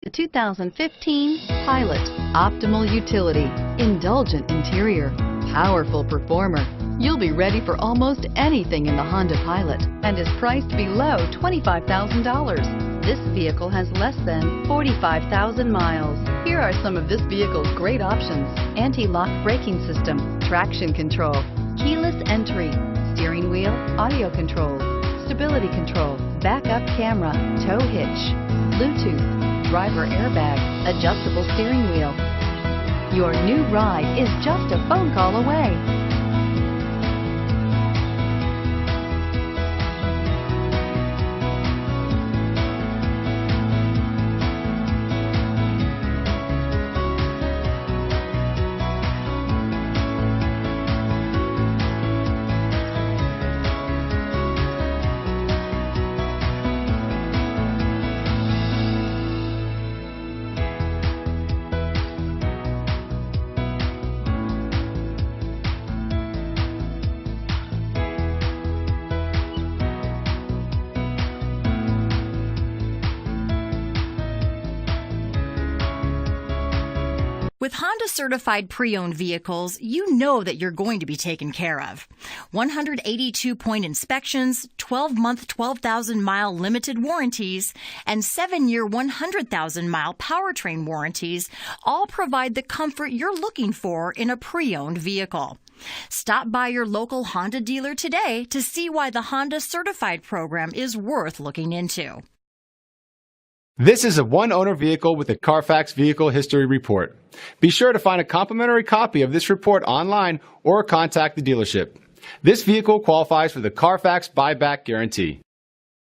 The 2015 Pilot. Optimal utility, indulgent interior, powerful performer. You'll be ready for almost anything in the Honda Pilot and is priced below $25,000. This vehicle has less than 45,000 miles. Here are some of this vehicle's great options: anti-lock braking system, traction control, keyless entry, steering wheel audio controls, stability control, backup camera, tow hitch, Bluetooth, driver airbag, adjustable steering wheel. Your new ride is just a phone call away. With Honda certified pre-owned vehicles, you know that you're going to be taken care of. 182-point inspections, 12-month 12,000-mile limited warranties, and 7-year 100,000-mile powertrain warranties all provide the comfort you're looking for in a pre-owned vehicle. Stop by your local Honda dealer today to see why the Honda certified program is worth looking into. This is a one-owner vehicle with a Carfax Vehicle History Report. Be sure to find a complimentary copy of this report online or contact the dealership. This vehicle qualifies for the Carfax Buyback Guarantee.